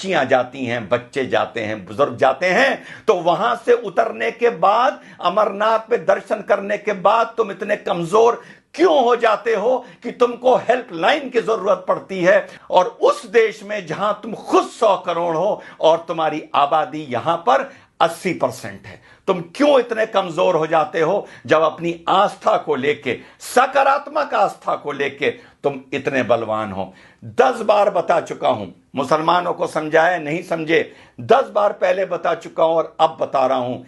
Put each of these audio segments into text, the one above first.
बच्चियां जाती हैं, बच्चे जाते हैं, बुजुर्ग जाते हैं, तो वहां से उतरने के बाद, अमरनाथ पे दर्शन करने के बाद तुम इतने कमजोर क्यों हो जाते हो कि तुमको हेल्पलाइन की जरूरत पड़ती है? और उस देश में जहां तुम खुद 100 करोड़ हो और तुम्हारी आबादी यहां पर 80% है, तुम क्यों इतने कमजोर हो जाते हो जब अपनी आस्था को लेके, सकारात्मक आस्था को लेके तुम इतने बलवान हो? 10 बार बता चुका हूं, मुसलमानों को समझाया नहीं समझे, 10 बार पहले बता चुका हूं और अब बता रहा हूं,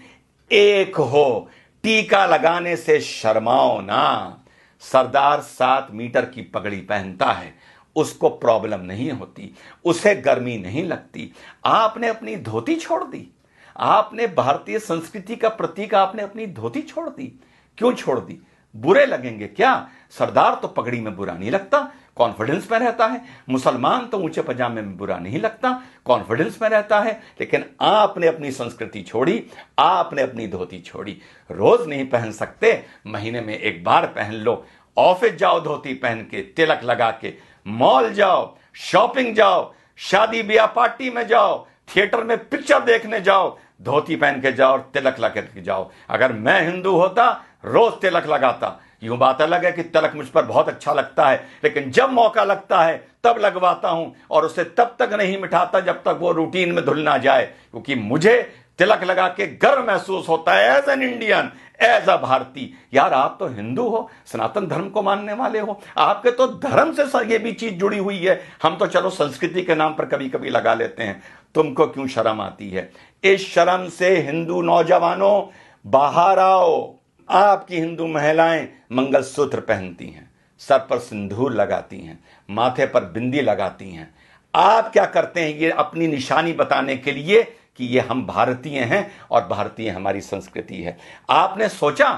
एक हो, टीका लगाने से शर्माओ ना। सरदार 7 मीटर की पगड़ी पहनता है, उसको प्रॉब्लम नहीं होती, उसे गर्मी नहीं लगती। आपने अपनी धोती छोड़ दी, आपने भारतीय संस्कृति का प्रतीक, आपने अपनी धोती छोड़ दी। क्यों छोड़ दी? बुरे लगेंगे क्या? सरदार तो पगड़ी में बुरा नहीं लगता, कॉन्फिडेंस में रहता है। मुसलमान तो ऊंचे पजामे में बुरा नहीं लगता, कॉन्फिडेंस में रहता है। लेकिन आपने अपनी संस्कृति छोड़ी, आपने अपनी धोती छोड़ी। रोज नहीं पहन सकते, महीने में एक बार पहन लो। ऑफिस जाओ धोती पहन के, तिलक लगा के, मॉल जाओ, शॉपिंग जाओ, शादी ब्याह पार्टी में जाओ, थिएटर में पिक्चर देखने जाओ, धोती पहन के जाओ और तिलक लगा के जाओ। अगर मैं हिंदू होता, रोज तिलक लगाता। यूं बात अलग है कि तिलक मुझ पर बहुत अच्छा लगता है, लेकिन जब मौका लगता है तब लगवाता हूं, और उसे तब तक नहीं मिटाता जब तक वो रूटीन में धुल ना जाए, क्योंकि मुझे तिलक लगा के गर्व महसूस होता है as an Indian, as a भारतीय। यार, आप तो हिंदू हो, सनातन धर्म को मानने वाले हो, आपके तो धर्म से ये भी चीज जुड़ी हुई है। हम तो चलो संस्कृति के नाम पर कभी कभी लगा लेते हैं, तुमको क्यों शर्म आती है? इस शर्म से हिंदू नौजवानों बाहर आओ। आपकी हिंदू महिलाएं मंगलसूत्र पहनती हैं, सर पर सिंदूर लगाती हैं, माथे पर बिंदी लगाती हैं। आप क्या करते हैं? ये अपनी निशानी बताने के लिए कि ये हम भारतीय हैं और भारतीय हमारी संस्कृति है। आपने सोचा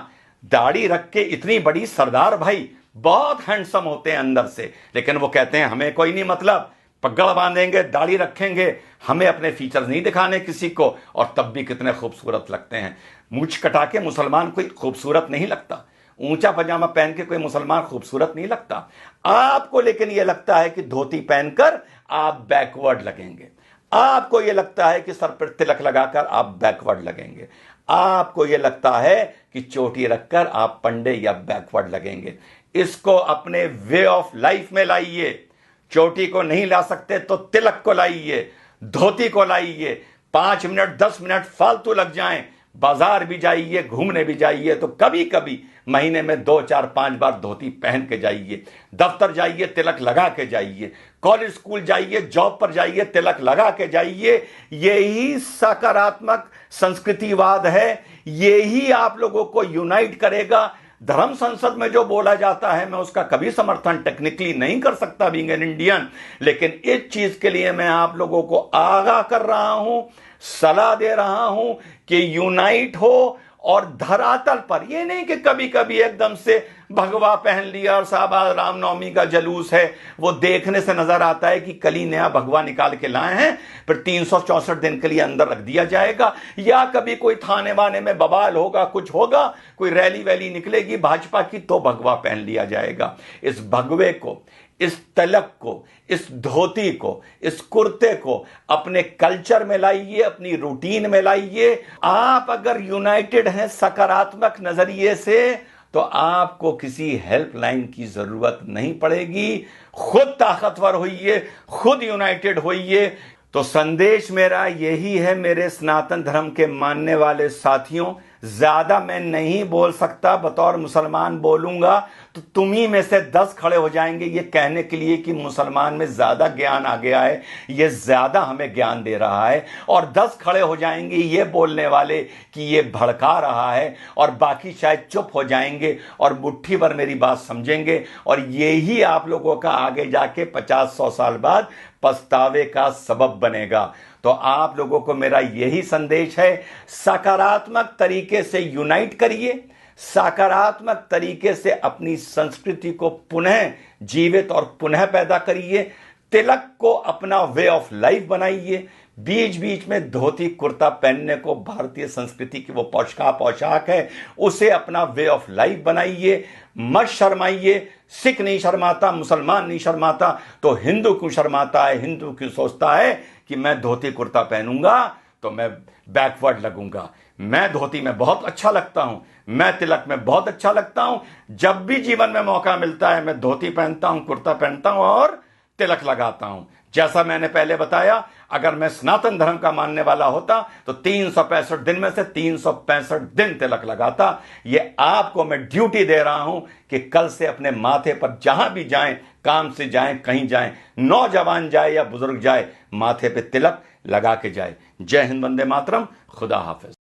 दाढ़ी रख के इतनी बड़ी सरदार भाई बहुत हैंडसम होते हैं अंदर से, लेकिन वो कहते हैं हमें कोई नहीं मतलब, पगड़ बांधेंगे, दाढ़ी रखेंगे, हमें अपने फीचर्स नहीं दिखाने किसी को, और तब भी कितने खूबसूरत लगते हैं। मूंछ कटा के मुसलमान कोई खूबसूरत नहीं लगता, ऊंचा पजामा पहन के कोई मुसलमान खूबसूरत नहीं लगता। आपको लेकिन यह लगता है कि धोती पहनकर आप बैकवर्ड लगेंगे, आपको यह लगता है कि सर पर तिलक लगाकर आप बैकवर्ड लगेंगे, आपको यह लगता है कि चोटी रखकर आप पंडे या बैकवर्ड लगेंगे। इसको अपने वे ऑफ लाइफ में लाइए। चोटी को नहीं ला सकते तो तिलक को लाइए, धोती को लाइए। 5 मिनट 10 मिनट फालतू लग जाएं, बाजार भी जाइए, घूमने भी जाइए, तो कभी कभी महीने में 2 4 5 बार धोती पहन के जाइए। दफ्तर जाइए, तिलक लगा के जाइए। कॉलेज स्कूल जाइए, जॉब पर जाइए, तिलक लगा के जाइए। यही सकारात्मक संस्कृतिवाद है, यही आप लोगों को यूनाइट करेगा। धर्म संसद में जो बोला जाता है, मैं उसका कभी समर्थन टेक्निकली नहीं कर सकता बीइंग एन इंडियन, लेकिन इस चीज के लिए मैं आप लोगों को आगाह कर रहा हूं, सलाह दे रहा हूं कि यूनाइट हो। और धरातल पर ये नहीं कि कभी कभी एकदम से भगवा पहन लिया और साहब रामनवमी का जलूस है, वो देखने से नजर आता है कि कल ही नया भगवा निकाल के लाए हैं, फिर 364 दिन के लिए अंदर रख दिया जाएगा। या कभी कोई थाने वाने में बवाल होगा, कुछ होगा, कोई रैली वैली निकलेगी भाजपा की, तो भगवा पहन लिया जाएगा। इस भगवे को, इस तलक को, इस धोती को, इस कुर्ते को अपने कल्चर में लाइए, अपनी रूटीन में लाइए। आप अगर यूनाइटेड हैं सकारात्मक नजरिए से, तो आपको किसी हेल्पलाइन की जरूरत नहीं पड़ेगी। खुद ताकतवर होइए, खुद यूनाइटेड होइए। तो संदेश मेरा यही है मेरे सनातन धर्म के मानने वाले साथियों, ज्यादा मैं नहीं बोल सकता, बतौर मुसलमान बोलूंगा तो तुम ही में से 10 खड़े हो जाएंगे ये कहने के लिए कि मुसलमान में ज्यादा ज्ञान आ गया है, ये ज्यादा हमें ज्ञान दे रहा है, और 10 खड़े हो जाएंगे ये बोलने वाले कि ये भड़का रहा है, और बाकी शायद चुप हो जाएंगे और मुट्ठी भर मेरी बात समझेंगे। और यही आप लोगों का आगे जाके 50-100 साल बाद पछतावे का सबब बनेगा। तो आप लोगों को मेरा यही संदेश है, सकारात्मक तरीके से यूनाइट करिए, सकारात्मक तरीके से अपनी संस्कृति को पुनः जीवित और पुनः पैदा करिए। तिलक को अपना वे ऑफ लाइफ बनाइए, बीच बीच में धोती कुर्ता पहनने को भारतीय संस्कृति की वो पोशाक है, उसे अपना वे ऑफ लाइफ बनाइए, मत शर्माइए। सिख नहीं शर्माता, मुसलमान नहीं शर्माता, तो हिंदू क्यों शर्माता है? हिंदू क्यों सोचता है कि मैं धोती कुर्ता पहनूंगा तो मैं बैकवर्ड लगूंगा? मैं धोती में बहुत अच्छा लगता हूं, मैं तिलक में बहुत अच्छा लगता हूं। जब भी जीवन में मौका मिलता है मैं धोती पहनता हूं, कुर्ता पहनता हूं और तिलक लगाता हूं। जैसा मैंने पहले बताया, अगर मैं सनातन धर्म का मानने वाला होता तो 365 दिन में से 365 दिन तिलक लगाता। ये आपको मैं ड्यूटी दे रहा हूं कि कल से अपने माथे पर जहां भी जाएं, काम से जाएं, कहीं जाएं, नौजवान जाए या बुजुर्ग जाए, माथे पे तिलक लगा के जाए। जय हिंद, वंदे मातरम, खुदा हाफिज।